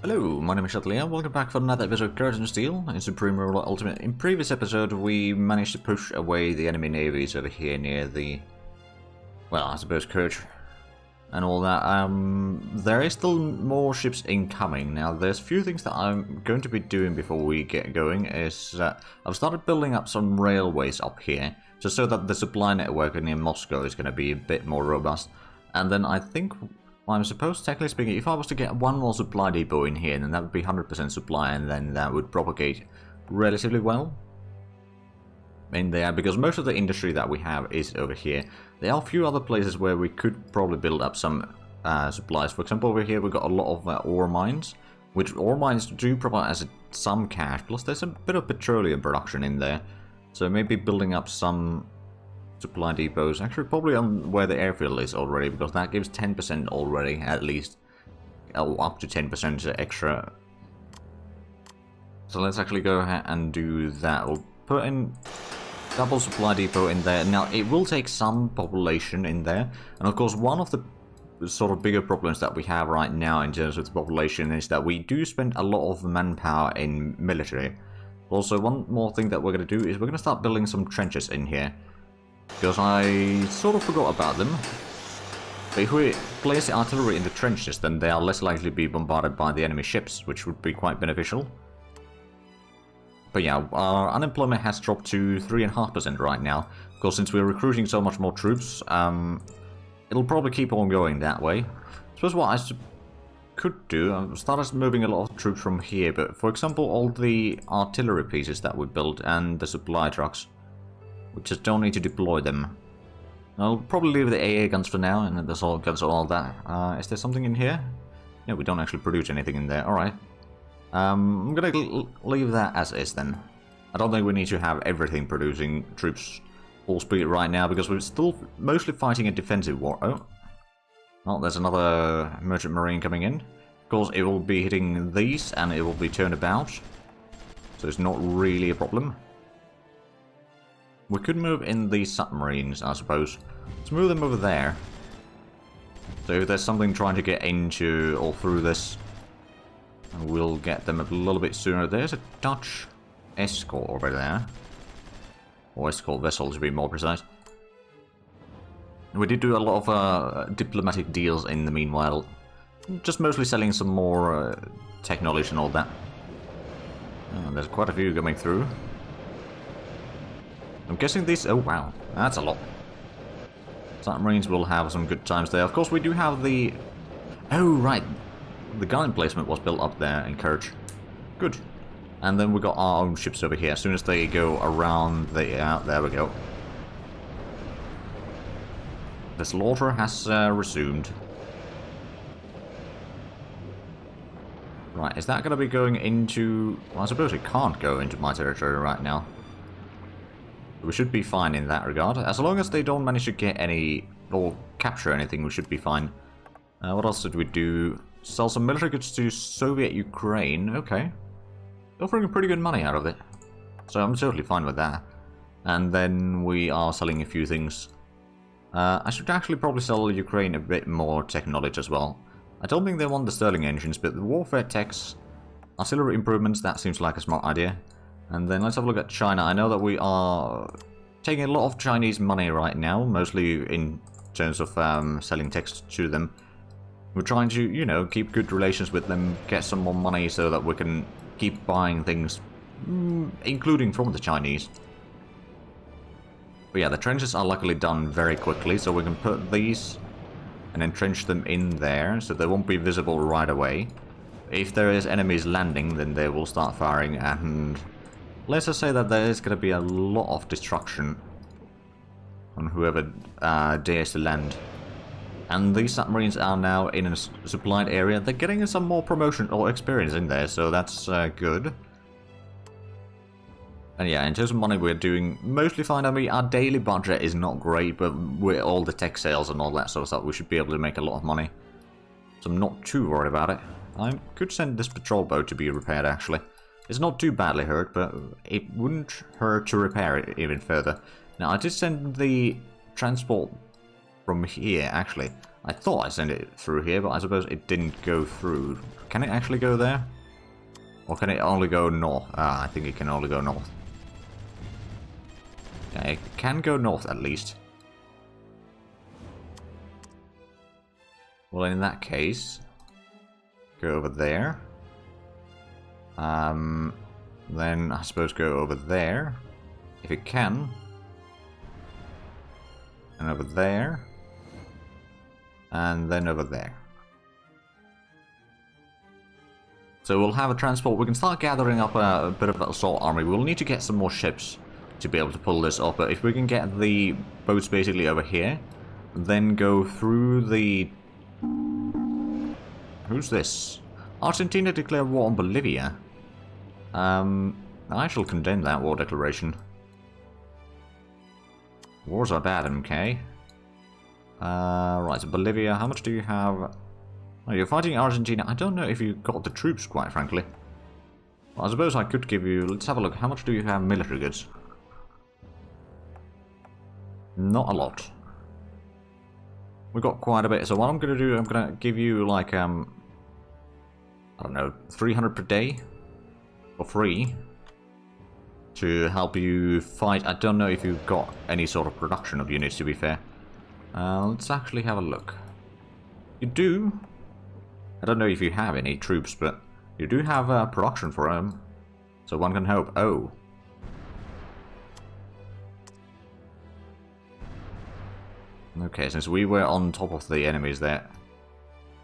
Hello, my name is Shuttleia. Welcome back for another episode of Curtain Steel in Supreme Ruler Ultimate. In previous episode, we managed to push away the enemy navies over here near the, well, I suppose Courage and all that. There is still more ships incoming. Now, there's a few things that I'm going to be doing before we get going. I've started building up some railways up here, just so that the supply network near Moscow is going to be a bit more robust. And then I think, well, I'm supposed, technically speaking, if I was to get one more supply depot in here, then that would be 100% supply, and then that would propagate relatively well in there, because most of the industry that we have is over here. There are a few other places where we could probably build up some supplies. For example, over here we've got a lot of ore mines, which ore mines do provide us some cash, plus there's a bit of petroleum production in there. So maybe building up some supply depots, actually probably on where the airfield is already, because that gives 10% already, at least, or up to 10% extra. So let's actually go ahead and do that. We'll put in double supply depot in there. Now, it will take some population in there, and of course one of the sort of bigger problems that we have right now in terms of the population is that we do spend a lot of manpower in military. Also, one more thing that we're going to do is we're going to start building some trenches in here, because I sort of forgot about them. But if we place the artillery in the trenches, then they are less likely to be bombarded by the enemy ships, which would be quite beneficial. But yeah, our unemployment has dropped to 3.5% right now, because since we're recruiting so much more troops, it'll probably keep on going that way. I suppose what I could do, I've started moving a lot of troops from here, but for example, all the artillery pieces that we built and the supply trucks, we just don't need to deploy them. I'll probably leave the AA guns for now, and the assault guns and all that. Is there something in here? Yeah, we don't actually produce anything in there. Alright. I'm gonna leave that as is then. I don't think we need to have everything producing troops full speed right now, because we're still mostly fighting a defensive war. Oh, there's another merchant marine coming in. Of course, it will be hitting these, and it will be turned about. So it's not really a problem. We could move in these submarines, I suppose. Let's move them over there. So if there's something trying to get into or through this, we'll get them a little bit sooner. There's a Dutch escort over there. Or escort vessel, to be more precise. We did do a lot of diplomatic deals in the meanwhile. Just mostly selling some more technology and all that. There's quite a few coming through. I'm guessing these... oh wow, that's a lot. Submarines will have some good times there. Of course, we do have the... oh right, the gun emplacement was built up there in Courage. Good. And then we got our own ships over here. As soon as they go around the... there we go. The slaughter has resumed. Right, is that going to be going into... well, I suppose it can't go into my territory right now. We should be fine in that regard. As long as they don't manage to get any, or capture anything, we should be fine. What else did we do? Sell some military goods to Soviet Ukraine. Okay. Offering pretty good money out of it. So I'm totally fine with that. And then we are selling a few things. I should actually probably sell Ukraine a bit more technology as well. I don't think they want the Sterling engines, but the warfare techs, artillery improvements, that seems like a smart idea. And then let's have a look at China. I know that we are taking a lot of Chinese money right now, mostly in terms of selling text to them. We're trying to, you know, keep good relations with them, get some more money so that we can keep buying things, including from the Chinese. But yeah, the trenches are luckily done very quickly, so we can put these and entrench them in there, so they won't be visible right away. If there is enemies landing, then they will start firing, and let's just say that there is going to be a lot of destruction on whoever dares to land. And these submarines are now in a supplied area. They're getting some more promotion or experience in there, so that's good. And yeah, in terms of money, we're doing mostly fine. I mean, our daily budget is not great, but with all the tech sales and all that sort of stuff, we should be able to make a lot of money. So I'm not too worried about it. I could send this patrol boat to be repaired, actually. It's not too badly hurt, but it wouldn't hurt to repair it even further. Now, I did send the transport from here, actually. I thought I sent it through here, but I suppose it didn't go through. Can it actually go there? Or can it only go north? Ah, I think it can only go north. Yeah, it can go north at least. Well, in that case, go over there. Then I suppose go over there, if it can. And over there. And then over there. So we'll have a transport. We can start gathering up a bit of an assault army. We'll need to get some more ships to be able to pull this off. But if we can get the boats basically over here, then go through the... Who's this? Argentina declared war on Bolivia. I shall condemn that war declaration. Wars are bad, MK. Right, so Bolivia, how much do you have? Oh, you're fighting Argentina. I don't know if you got the troops, quite frankly. Well, I suppose I could give you... Let's have a look. How much do you have military goods? Not a lot. We got quite a bit. So what I'm going to do, I'm going to give you like, I don't know, 300 per day? For free. To help you fight. I don't know if you've got any sort of production of units, to be fair. Let's actually have a look. You do. I don't know if you have any troops, but you do have production for them. So one can hope. Oh. Okay, since we were on top of the enemies there.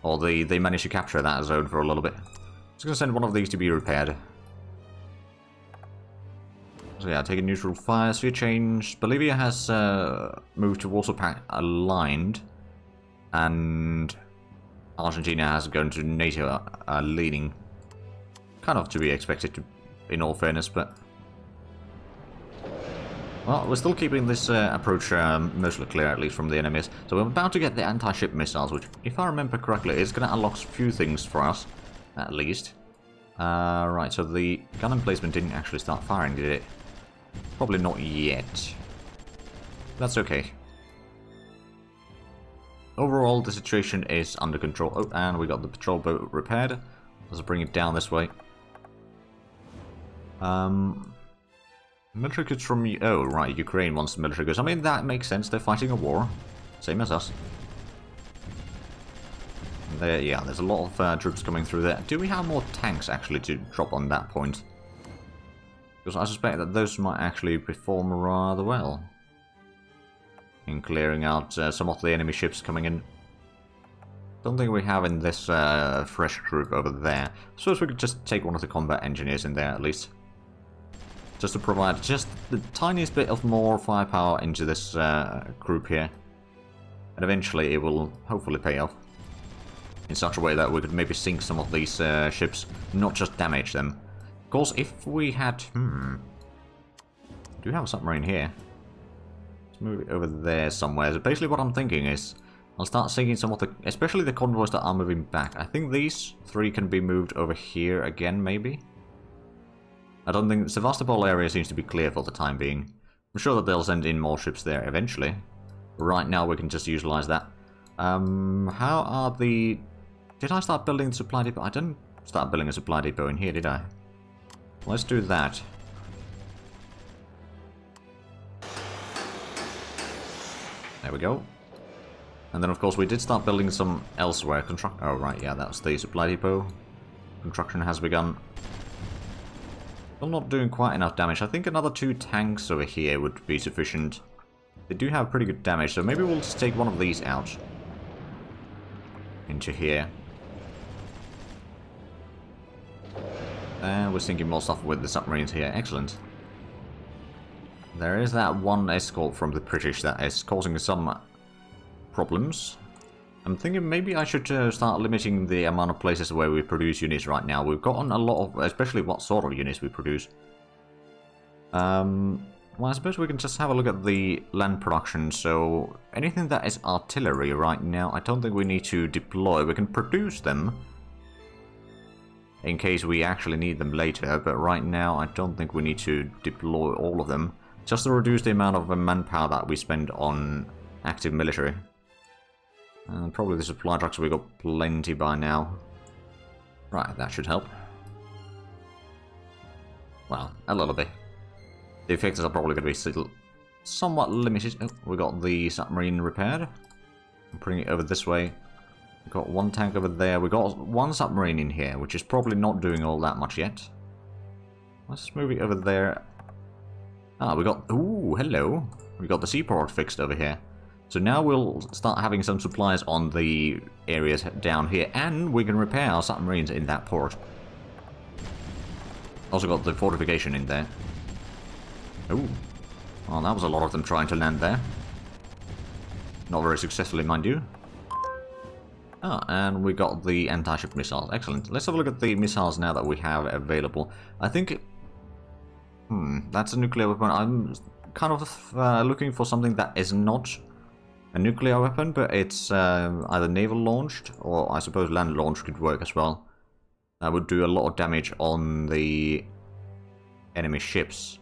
Or they managed to capture that zone for a little bit. Just gonna send one of these to be repaired. So yeah, taking neutral fire, sphere change. Bolivia has moved to Warsaw Pact aligned, and Argentina has gone to NATO leaning. Kind of to be expected, in all fairness, but... Well, we're still keeping this approach mostly clear, at least from the enemies. So we're about to get the anti-ship missiles, which, if I remember correctly, is going to unlock a few things for us, at least. Right, so the gun emplacement didn't actually start firing, did it? Probably not yet. That's okay. Overall, the situation is under control. Oh, and we got the patrol boat repaired. Let's bring it down this way. Military goods from... Oh, right, Ukraine wants military goods. I mean, that makes sense. They're fighting a war. Same as us. There, yeah, there's a lot of troops coming through there. Do we have more tanks, actually, to drop on that point? Because I suspect that those might actually perform rather well in clearing out some of the enemy ships coming in. Don't think we have in this fresh group over there. Suppose we could just take one of the combat engineers in there at least. Just to provide just the tiniest bit of more firepower into this group here. And eventually it will hopefully pay off. In such a way that we could maybe sink some of these ships, not just damage them. Of course, if we had... Do we have a submarine here? Let's move it over there somewhere. So basically what I'm thinking is, I'll start sinking some of the... Especially the convoys that are moving back. I think these three can be moved over here again, maybe? I don't think... Sevastopol area seems to be clear for the time being. I'm sure that they'll send in more ships there eventually. Right now we can just utilize that. How are the... Did I start building the supply depot? I didn't start building a supply depot in here, did I? Let's do that. There we go. And then of course we did start building some elsewhere. Oh right, yeah, that's the supply depot. Construction has begun. Still not doing quite enough damage. I think another 2 tanks over here would be sufficient. They do have pretty good damage, so maybe we'll just take one of these out. Into here. And we're sinking more stuff with the submarines here. Excellent. There is that one escort from the British that is causing some problems. I'm thinking maybe I should start limiting the amount of places where we produce units right now. We've gotten a lot of, especially what sort of units we produce. Well, I suppose we can just have a look at the land production. So anything that is artillery right now, I don't think we need to deploy. We can produce them in case we actually need them later, but right now I don't think we need to deploy all of them, just to reduce the amount of manpower that we spend on active military. And probably the supply trucks, we got plenty by now. Right, that should help. Well, a little bit. The effects are probably going to be still somewhat limited. Oh, we got the submarine repaired. I'm putting it over this way. We've got one tank over there. We got one submarine in here, which is probably not doing all that much yet. Let's move it over there. Ah, we got... Ooh, hello. We got the seaport fixed over here. So now we'll start having some supplies on the areas down here, and we can repair our submarines in that port. Also got the fortification in there. Ooh. Well, that was a lot of them trying to land there. Not very successfully, mind you. Ah, and we got the anti-ship missiles. Excellent. Let's have a look at the missiles now that we have available. I think... that's a nuclear weapon. I'm kind of looking for something that is not a nuclear weapon, but it's either naval launched, or I suppose land launched could work as well. That would do a lot of damage on the enemy ships.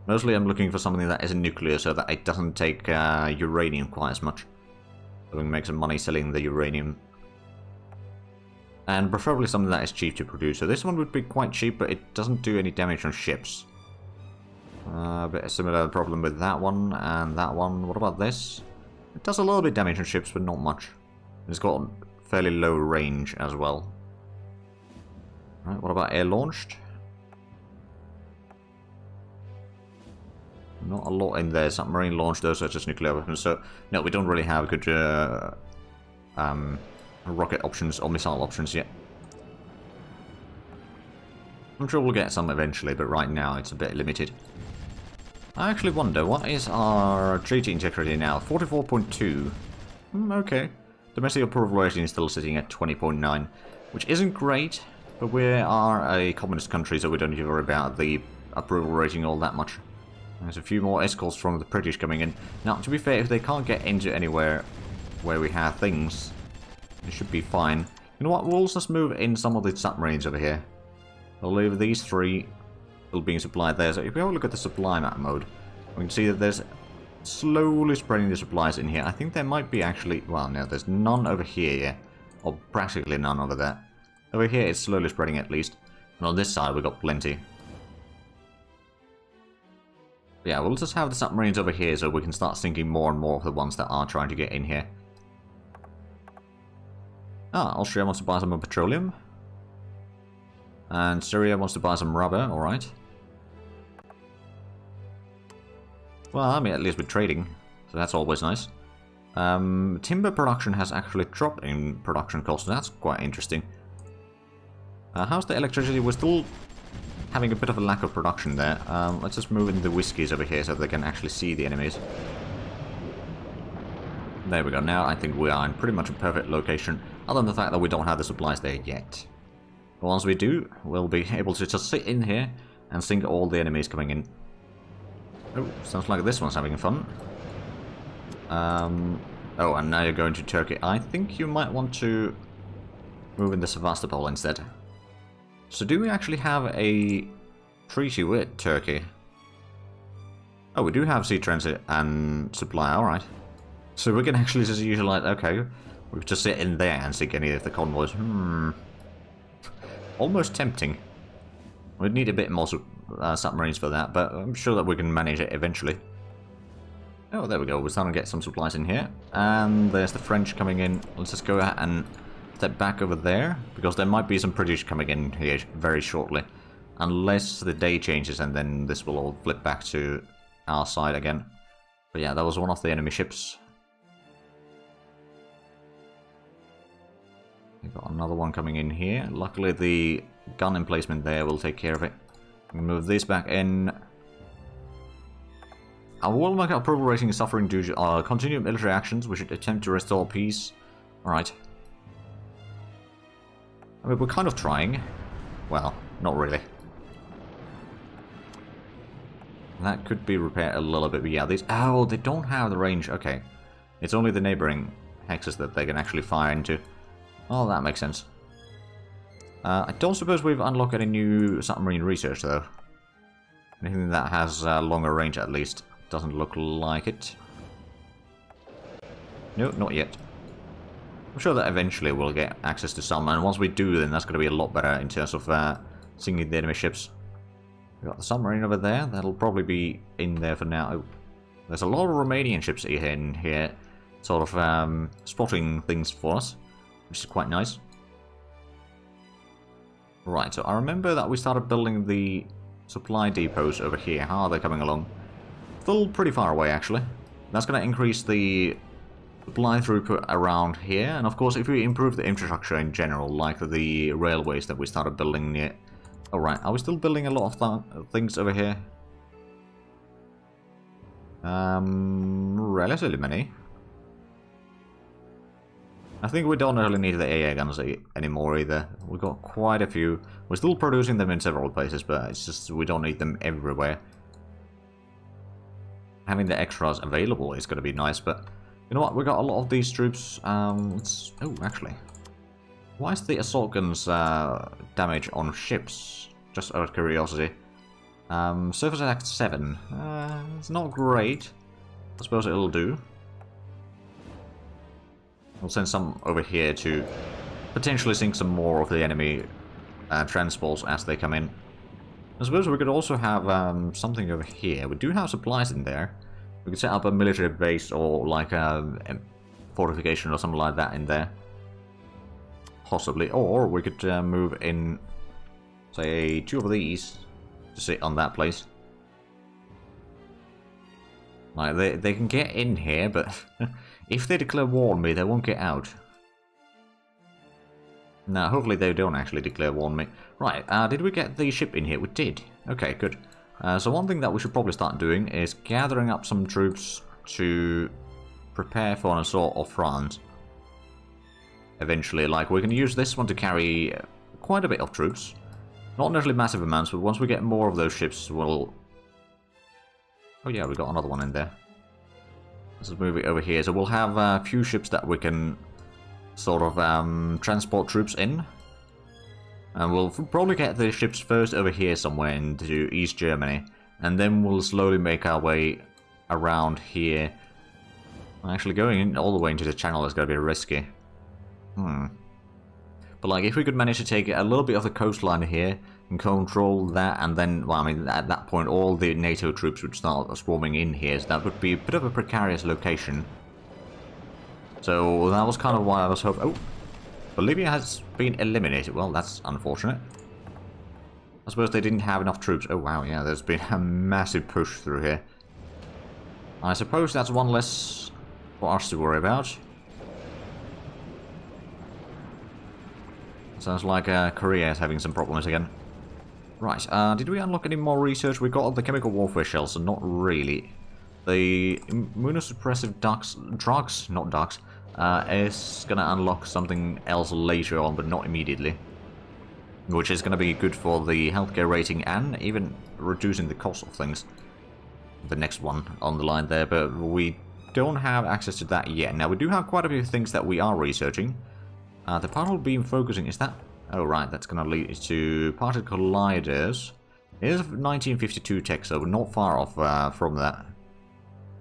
Mostly I'm looking for something that isn't nuclear, so that it doesn't take uranium quite as much. So we can make some money selling the uranium. And preferably something that is cheap to produce. So this one would be quite cheap, but it doesn't do any damage on ships. A bit similar problem with that one and that one. What about this? It does a little bit damage on ships, but not much. It's got fairly low range as well. Right, what about air launched? Not a lot in there. Submarine launched, those are just nuclear weapons. So no, we don't really have good rocket options or missile options yet. I'm sure we'll get some eventually, but right now it's a bit limited. I actually wonder, what is our treaty integrity now? 44.2. Okay. Domestic approval rating is still sitting at 20.9, which isn't great, but we are a communist country, so we don't need to worry about the approval rating all that much. There's a few more escorts from the British coming in. Now, to be fair, if they can't get into anywhere where we have things, it should be fine. You know what, we'll just move in some of the submarines over here. We'll leave these three still being supplied there. So if we have a look at the supply map mode, we can see that there's slowly spreading the supplies in here. I think there might be actually... Well, no, there's none over here yet. Or practically none over there. Over here it's slowly spreading at least. And on this side we've got plenty. Yeah, we'll just have the submarines over here so we can start sinking more and more of the ones that are trying to get in here. Ah, Austria wants to buy some more petroleum. And Syria wants to buy some rubber, alright. Well, I mean, at least we're trading, so that's always nice. Timber production has actually dropped in production costs, so that's quite interesting. How's the electricity? We're still having a bit of a lack of production there. Let's just move in the whiskies over here so they can actually see the enemies. There we go. Now I think we are in pretty much a perfect location, other than the fact that we don't have the supplies there yet. But once we do, we'll be able to just sit in here and sink all the enemies coming in. Oh, sounds like this one's having fun. Oh, and now you're going to Turkey. I think you might want to move in the Sevastopol instead. So do we actually have a treaty with Turkey? Oh, we do have sea transit and supply, alright. So we can actually just utilize... Okay, we can just sit in there and sink any of the convoys. Almost tempting. We'd need a bit more submarines for that, but I'm sure that we can manage it eventually. Oh, there we go. We're starting to get some supplies in here. And there's the French coming in. Let's just go ahead and step back over there, because there might be some British coming in here very shortly. Unless the day changes, and then this will all flip back to our side again. But yeah, that was one of the enemy ships. We've got another one coming in here. Luckily the gun emplacement there will take care of it. We'll move this back in. Our world market approval rating is suffering due to continued military actions. We should attempt to restore peace. Alright. I mean, we're kind of trying. Well, not really. That could be repaired a little bit, but yeah, these... Oh, they don't have the range. Okay. It's only the neighboring hexes that they can actually fire into. Oh, that makes sense. I don't suppose we've unlocked any new submarine research, though. Anything that has longer range, at least. Doesn't look like it. No, not yet. I'm sure that eventually we'll get access to some, and once we do, then that's going to be a lot better in terms of sinking the enemy ships. We've got the submarine over there. That'll probably be in there for now. Oh, there's a lot of Romanian ships in here, sort of spotting things for us, which is quite nice. Right, so I remember that we started building the supply depots over here. How are they coming along? Still pretty far away, actually. That's going to increase the supply throughput around here, and of course if we improve the infrastructure in general, like the railways that we started building near... Alright, are we still building a lot of things over here? Relatively many. I think we don't really need the AA guns anymore either. We've got quite a few. We're still producing them in several places, but it's just we don't need them everywhere. Having the extras available is going to be nice, but you know what? We got a lot of these troops. Oh, actually, why is the assault guns damage on ships? Just out of curiosity. Surface attack 7. It's not great. I suppose it'll do. We'll send some over here to potentially sink some more of the enemy transports as they come in. I suppose we could also have something over here. We do have supplies in there. We could set up a military base or like a fortification or something like that in there. Possibly. Or we could move in, say, 2 of these to sit on that place. Like, they can get in here, but if they declare war on me, they won't get out. Now, hopefully they don't actually declare war on me. Right, did we get the ship in here? We did. Okay, good. So one thing that we should probably start doing is gathering up some troops to prepare for an assault of France. Eventually, like, we can use this one to carry quite a bit of troops. Not necessarily massive amounts, but once we get more of those ships, we'll... Oh yeah, we got another one in there. Let's just move it over here. So we'll have a few ships that we can sort of transport troops in. And we'll probably get the ships first over here somewhere into East Germany. And then we'll slowly make our way around here. Actually, going in all the way into the channel is going to be risky. But like, if we could manage to take a little bit of the coastline here and control that, and then, well, I mean, at that point, all the NATO troops would start swarming in here, so that would be a bit of a precarious location. So that was kind of why I was hoping... Oh, Bolivia has been eliminated. Well, that's unfortunate. I suppose they didn't have enough troops. Oh, wow, yeah, there's been a massive push through here. I suppose that's one less for us to worry about. Sounds like Korea is having some problems again. Right, did we unlock any more research? We got the chemical warfare shells, so not really. The immunosuppressive drugs, not ducks, is gonna unlock something else later on, but not immediately. Which is gonna be good for the healthcare rating and even reducing the cost of things. The next one on the line there, but we don't have access to that yet. Now, we do have quite a few things that we are researching. The particle beam focusing, is that... Oh, right, that's going to lead to particle colliders. It is 1952 tech, so we're not far off from that.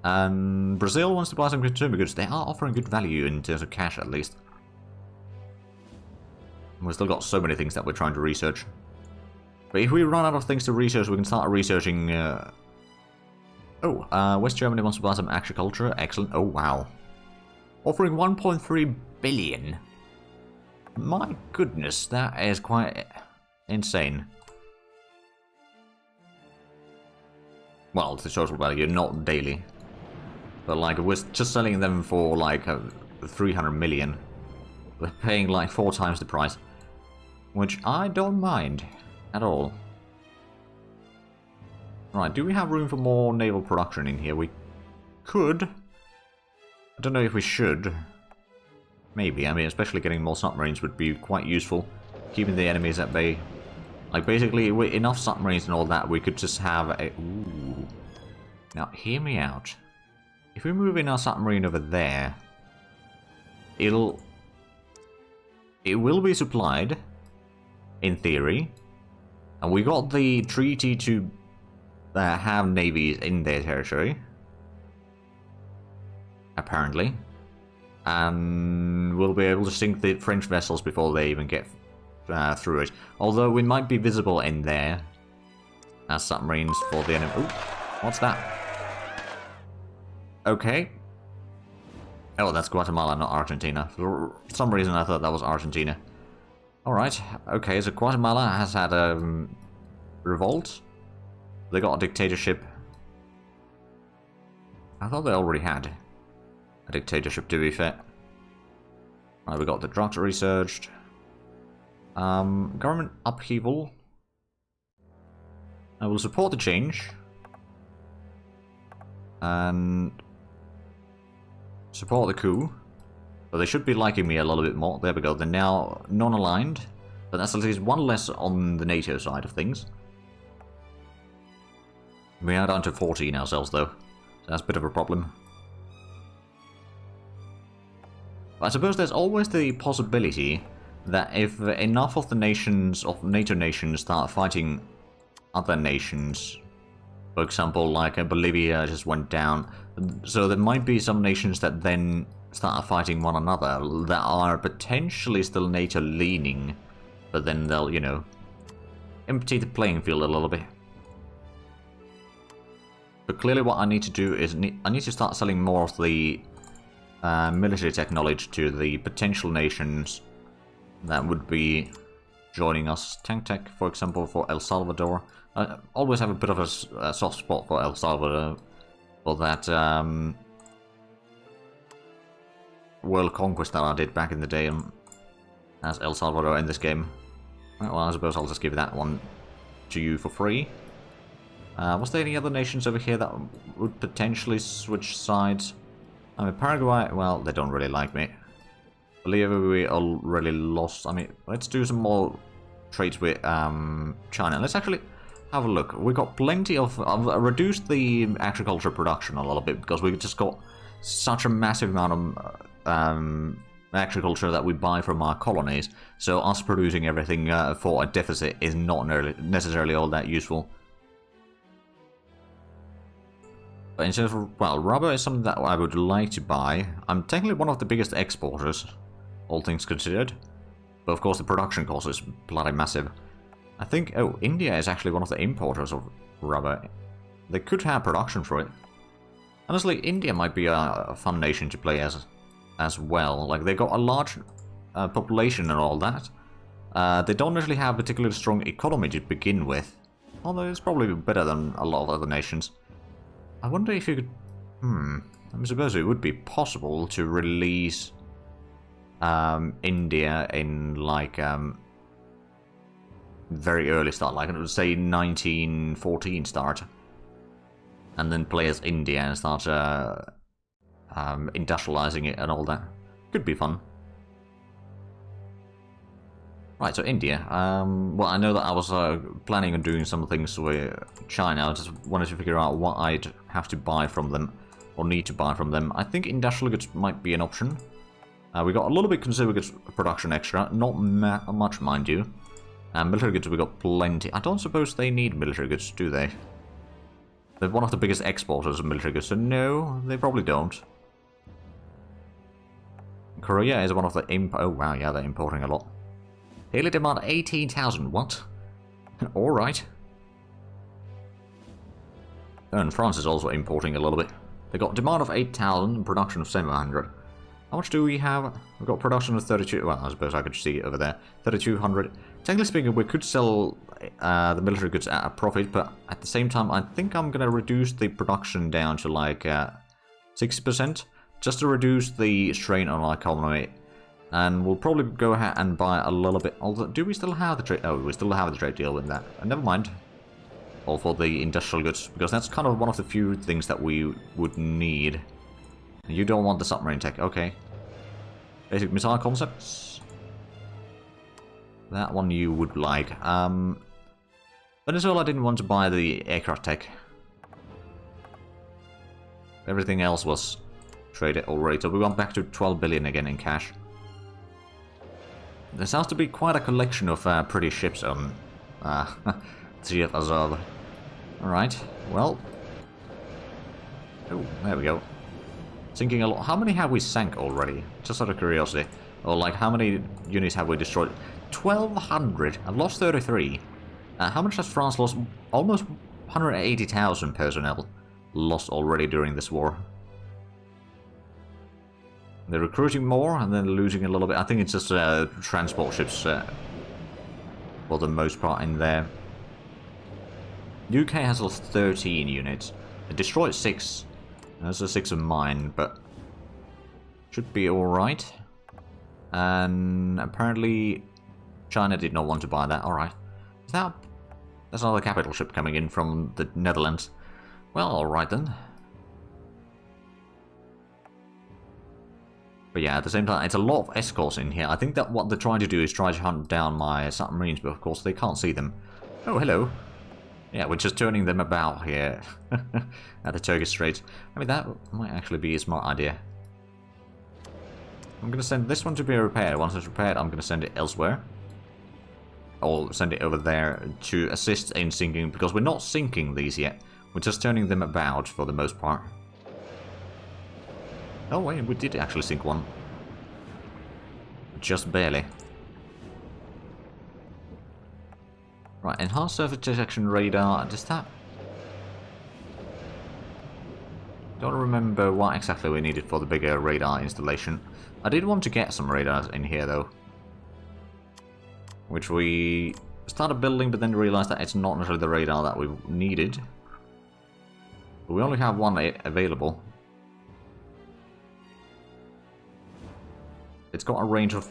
And Brazil wants to buy some consumer goods. They are offering good value in terms of cash, at least. We've still got so many things that we're trying to research. But if we run out of things to research, we can start researching... West Germany wants to buy some agriculture. Excellent. Oh, wow. Offering 1.3 billion. My goodness, that is quite insane. Well, the total value, not daily. But like, we're just selling them for like 300 million. We're paying like 4 times the price. Which I don't mind at all. Right, do we have room for more naval production in here? We could. I don't know if we should. Maybe, I mean, especially getting more submarines would be quite useful. Keeping the enemies at bay. Like, basically, with enough submarines and all that, we could just have a... Ooh. Now, hear me out. If we move in our submarine over there, it will be supplied, in theory. And we got the treaty to have navies in their territory. Apparently. And we'll be able to sink the French vessels before they even get through it. Although we might be visible in there as submarines for the enemy. Ooh, what's that? Okay. Oh, that's Guatemala, not Argentina. For some reason I thought that was Argentina. Alright, okay, so Guatemala has had a revolt. They got a dictatorship. I thought they already had a dictatorship, to be fair. Right, we got the drugs researched. Government upheaval. I will support the change. And support the coup. But they should be liking me a little bit more. There we go, they're now non-aligned. But that's at least one less on the NATO side of things. We are down to 14 ourselves, though. So that's a bit of a problem. But I suppose there's always the possibility that if enough of the nations, of NATO nations, start fighting other nations, for example, like Bolivia just went down, so there might be some nations that then start fighting one another that are potentially still NATO leaning, but then they'll, you know, empty the playing field a little bit. But clearly what I need to do is I need to start selling more of the military technology to the potential nations that would be joining us. Tank tech, for example, for El Salvador. I always have a bit of a soft spot for El Salvador, for that world conquest that I did back in the day as El Salvador in this game. Well, I suppose I'll just give that one to you for free. Was there any other nations over here that would potentially switch sides? I mean, Paraguay, well, they don't really like me. Bolivia, we already lost. I mean, let's do some more trades with China. Let's actually have a look. We got plenty of... I've reduced the agriculture production a little bit because we just got such a massive amount of agriculture that we buy from our colonies. So us producing everything for a deficit is not necessarily all that useful. But instead of, well, rubber is something that I would like to buy. I'm technically one of the biggest exporters, all things considered. But of course the production cost is bloody massive. I think, oh, India is actually one of the importers of rubber. They could have production for it. Honestly, India might be a fun nation to play as well. Like, they got a large population and all that. They don't really have a particularly strong economy to begin with. Although it's probably better than a lot of other nations. I wonder if you could... I suppose it would be possible to release India in, like, very early start, like, say 1914 start. And then play as India and start industrializing it and all that. Could be fun. Right, so India. Well, I know that I was planning on doing some things with China. I just wanted to figure out what I'd have to buy from them, or need to buy from them. I think industrial goods might be an option. We got a little bit consumer goods production extra, not much, mind you. Military goods, we got plenty. I don't suppose they need military goods, do they? They're one of the biggest exporters of military goods, so no, they probably don't. Korea is one of the oh wow, yeah, they're importing a lot. Daily demand 18,000, what? Alright. And France is also importing a little bit. They got demand of 8,000 and production of 700. How much do we have? We've got production of 32, well, I suppose I could see it over there. 3,200. Technically speaking, we could sell the military goods at a profit, but at the same time, I think I'm going to reduce the production down to like 60%, just to reduce the strain on our economy. And we'll probably go ahead and buy a little bit. Although, do we still have the trade? Oh, we still have the trade deal with that. Never mind. All for the industrial goods, because that's kind of one of the few things that we would need. You don't want the submarine tech, okay. Basic missile concepts. That one you would like. Venezuela didn't want to buy the aircraft tech. Everything else was traded already, so we went back to 12 billion again in cash. There sounds to be quite a collection of pretty ships on Sea Azov. Alright, well. Oh, there we go. Sinking a lot. How many have we sank already? Just out of curiosity. Or like, how many units have we destroyed? 1,200. I've lost 33. How much has France lost? Almost 180,000 personnel lost already during this war. They're recruiting more and then losing a little bit. I think it's just transport ships for the most part in there. UK has lost 13 units. It destroyed 6. That's a 6 of mine, but should be alright. And apparently China did not want to buy that. Alright. Is that... That's another capital ship coming in from the Netherlands. Well, alright then. But yeah, at the same time, it's a lot of escorts in here. I think that what they're trying to do is try to hunt down my submarines, but of course they can't see them. Oh, hello. Yeah, we're just turning them about here at the Turkish Straits. I mean, that might actually be a smart idea. I'm going to send this one to be repaired. Once it's repaired, I'm going to send it elsewhere. Or send it over there to assist in sinking, because we're not sinking these yet. We're just turning them about for the most part. Oh wait, we did actually sink one. Just barely. Right, enhanced surface detection radar. Does that... Don't remember what exactly we needed for the bigger radar installation. I did want to get some radars in here though. Which we started building, but then realized that it's not necessarily the radar that we needed. But we only have one available. It's got a range of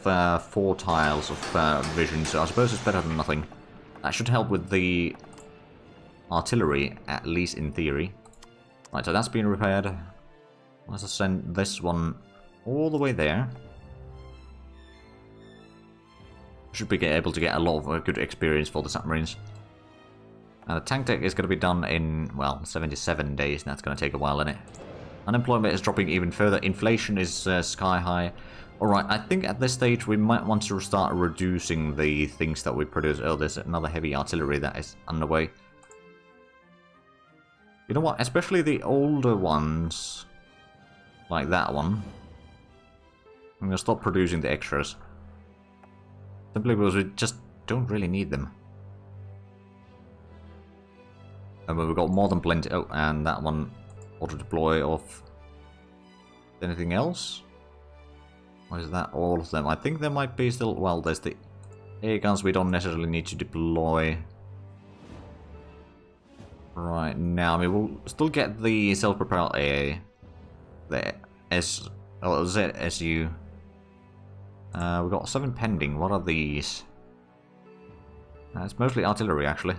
4 tiles of vision, so I suppose it's better than nothing. That should help with the artillery, at least in theory. Right, so that's been repaired. Let's just send this one all the way there. Should be able to get a lot of good experience for the submarines. Now the tank deck is going to be done in, well, 77 days. That's going to take a while, isn't it? Unemployment is dropping even further. Inflation is sky high. Alright, I think at this stage we might want to start reducing the things that we produce. Oh, there's another heavy artillery that is underway. You know what? Especially the older ones, like that one. I'm going to stop producing the extras. Simply because we just don't really need them. And we've got more than plenty. Oh, and that one auto-deploy off. Anything else? Or is that all of them? I think there might be still... Well, there's the air guns we don't necessarily need to deploy. Right, now, I mean, we'll still get the self-propelled AA. The ZSU. We've got 7 pending. What are these? It's mostly artillery, actually.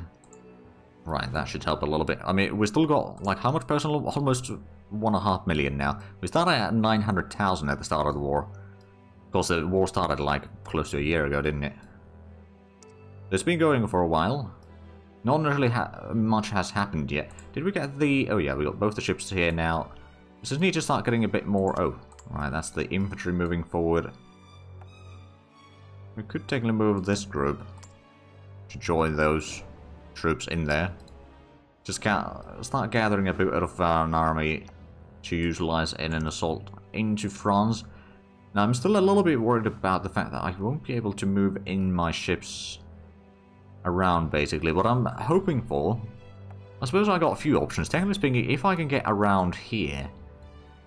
Right, that should help a little bit. I mean, we still got, like, how much personnel? Almost 1.5 million now. We started at 900,000 at the start of the war. Of course, the war started, like, close to a year ago, didn't it? It's been going for a while. Not really much has happened yet. Did we get the... Oh, yeah, we got both the ships here now. We just need to start getting a bit more... Oh, right, that's the infantry moving forward. We could technically move this group to join those troops in there. Just start gathering a bit of an army to utilize in an assault into France. Now, I'm still a little bit worried about the fact that I won't be able to move in my ships around, basically. What I'm hoping for... I suppose I got a few options. Technically speaking, if I can get around here,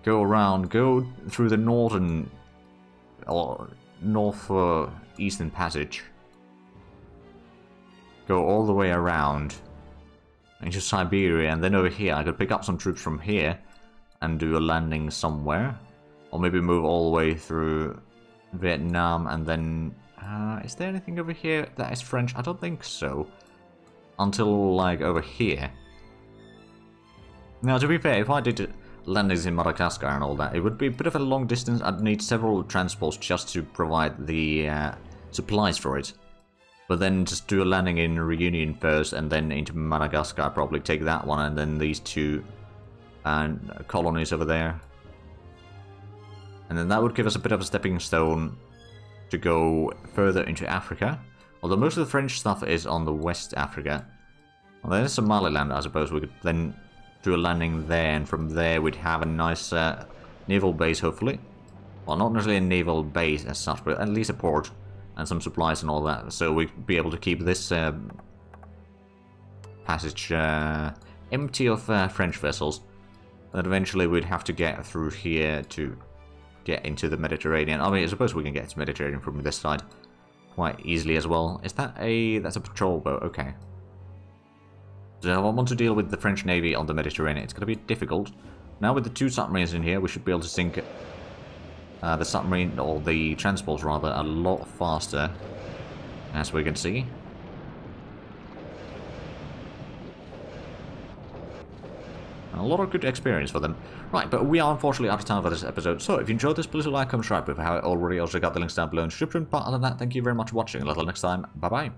go through the northern... or north eastern passage, go all the way around into Siberia, and then over here I could pick up some troops from here and do a landing somewhere, or maybe move all the way through Vietnam, and then is there anything over here that is French? I don't think so, until like over here. Now, to be fair, if I did landings in Madagascar and all that, it would be a bit of a long distance. I'd need several transports just to provide the supplies for it. But then just do a landing in Reunion first, and then into Madagascar, probably take that one, and then these 2 colonies over there. And then that would give us a bit of a stepping stone to go further into Africa. Although most of the French stuff is on the West Africa. Well, there's Somaliland, I suppose. We could then do a landing there, and from there we'd have a nice naval base, hopefully. Well, not necessarily a naval base as such, but at least a port and some supplies and all that, so we'll be able to keep this passage empty of French vessels. And eventually we'd have to get through here to get into the Mediterranean. I mean, I suppose we can get to Mediterranean from this side quite easily as well. Is that a... that's a patrol boat, okay. So I want to deal with the French Navy on the Mediterranean. It's going to be difficult. Now with the 2 submarines in here, we should be able to sink the submarine, or the transports rather, a lot faster, as we can see. A lot of good experience for them. Right, but we are unfortunately out of time for this episode, so if you enjoyed this, please like, comment, subscribe if you haven't already. Also got the links down below in the description, but other than that, thank you very much for watching. Until next time, bye bye.